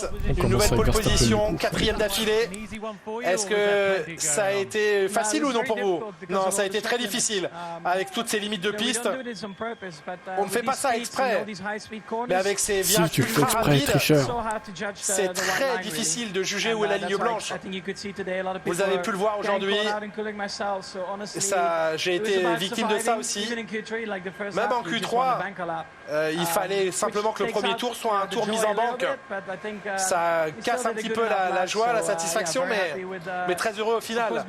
Max, une nouvelle pole position, 4e d'affilée. Est-ce que ça a été facile ou non pour vous? Non, ça a été très difficile avec toutes ces limites de piste. On ne fait pas ça exprès, mais avec ces virages ultra rapides, c'est très difficile de juger où est la ligne blanche. Vous avez pu le voir aujourd'hui. J'ai été victime de ça aussi. Même en Q3, il fallait simplement que le premier tour soit un tour mis en banque. Ça casse un petit peu la joie, la satisfaction, mais très heureux au final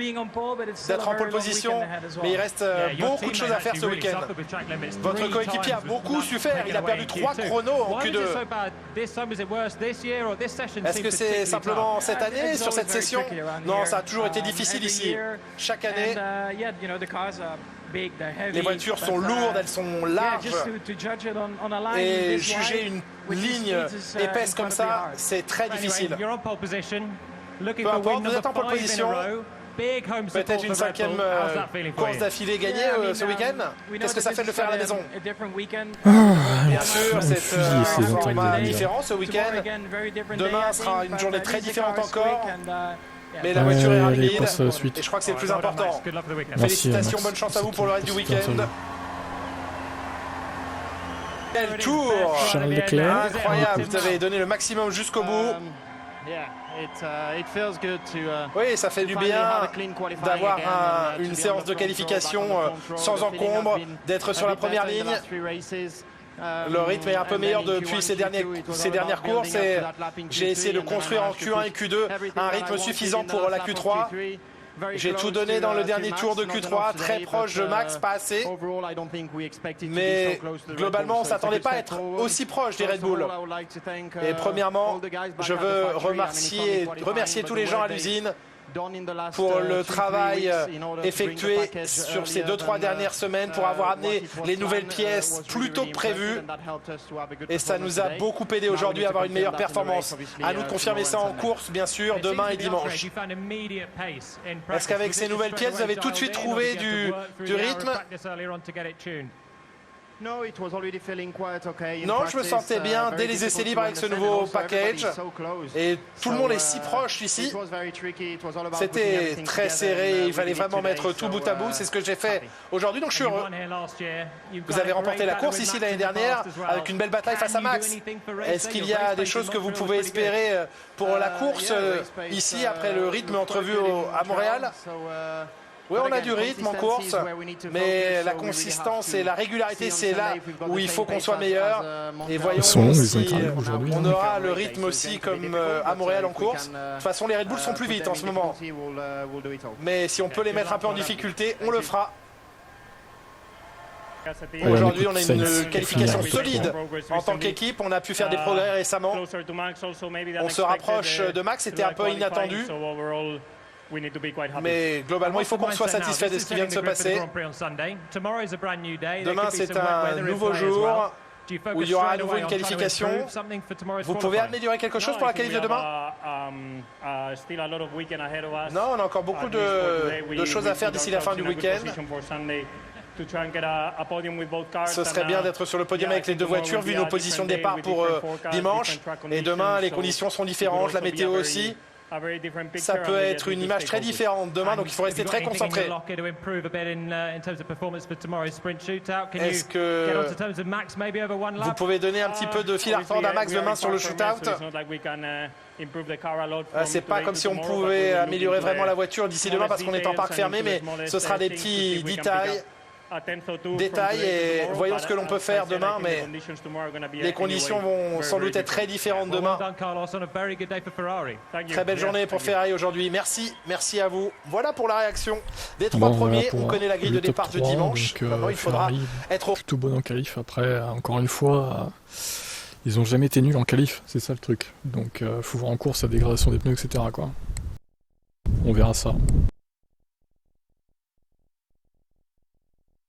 d'être en pole position. Mais il reste beaucoup de choses à faire ce week-end. Votre coéquipier a beaucoup su faire. Il a perdu 3 chronos en Q2. Est-ce que c'est simplement cette année, sur cette session? Non, ça a toujours été difficile ici. Chaque année, les voitures sont lourdes, elles sont larges. Et juger une ligne épaisse comme ça, c'est très difficile. Peu importe, vous êtes en pole position. Peut-être une 5e course d'affilée gagnée ce week-end. Qu'est-ce que ça fait de le faire à la maison? Bien sûr, c'est un format différent ce week-end. Demain sera une journée très différente encore. Mais la voiture est rapide et je crois que c'est le plus important. Félicitations, bonne chance à vous pour le reste du week-end. Quel tour! Charles Leclerc. Incroyable, vous avez donné le maximum jusqu'au bout. Oui, ça fait du bien d'avoir une séance de qualification sans encombre, d'être sur la première ligne. Le rythme est un peu meilleur depuis ces dernières courses et j'ai essayé de construire en Q1 et Q2 un rythme suffisant pour la Q3. J'ai tout donné dans le dernier tour de Q3, très proche de Max, pas assez. Mais globalement, on ne s'attendait pas à être aussi proche des Red Bull. Et premièrement, je veux remercier tous les gens à l'usine pour le travail effectué sur ces 2-3 dernières semaines pour avoir amené les nouvelles pièces plus tôt que prévu. Et ça nous a beaucoup aidé aujourd'hui à avoir une meilleure performance. À nous de confirmer ça en course, bien sûr, demain et dimanche. Est-ce qu'avec ces nouvelles pièces, vous avez tout de suite trouvé du rythme? Non, je me sentais bien dès les essais libres avec ce nouveau package. Et tout le monde est si proche ici. C'était très serré, il fallait vraiment mettre tout bout à bout. C'est ce que j'ai fait aujourd'hui, donc je suis heureux. Vous avez remporté la course ici l'année dernière avec une belle bataille face à Max. Est-ce qu'il y a des choses que vous pouvez espérer pour la course ici après le rythme entrevu à Montréal? Oui, on a du rythme en course, mais la consistance et la régularité, c'est là où il faut qu'on soit meilleur. Et voyons si on aura le rythme aussi comme à Montréal en course. De toute façon, les Red Bull sont plus vite en ce moment. Mais si on peut les mettre un peu en difficulté, on le fera. Aujourd'hui, on a une qualification solide en tant qu'équipe. On a pu faire des progrès récemment. On se rapproche de Max, c'était un peu inattendu. Mais globalement, il faut qu'on soit satisfait de ce qui vient de se passer. Demain, c'est un nouveau jour où il y aura à nouveau une qualification. Vous pouvez améliorer quelque chose pour la qualif de demain? Non, on a encore beaucoup de choses à faire d'ici la fin du week-end. Ce serait bien d'être sur le podium avec les deux voitures, vu nos positions de départ pour dimanche. Et demain, les conditions sont différentes, la météo aussi. Ça peut être une image très différente demain, donc il faut rester très concentré. Est-ce que vous pouvez donner un petit peu de fil à retordre à Max demain sur le shootout? C'est pas comme si on pouvait améliorer vraiment la voiture d'ici demain parce qu'on est en parc fermé, mais ce sera des petits détails et voyons ce que l'on peut faire demain, mais les conditions vont sans doute être très différentes demain. Très belle journée pour Ferrari aujourd'hui, merci à vous. Voilà pour la réaction des 3 premiers, on connaît la grille de départ de dimanche. Maintenant il faudra être plutôt bon en qualif. Après, encore une fois, ils n'ont jamais été nuls en qualif, c'est ça le truc. Donc faut voir en course la dégradation des pneus, etc. quoi. On verra ça.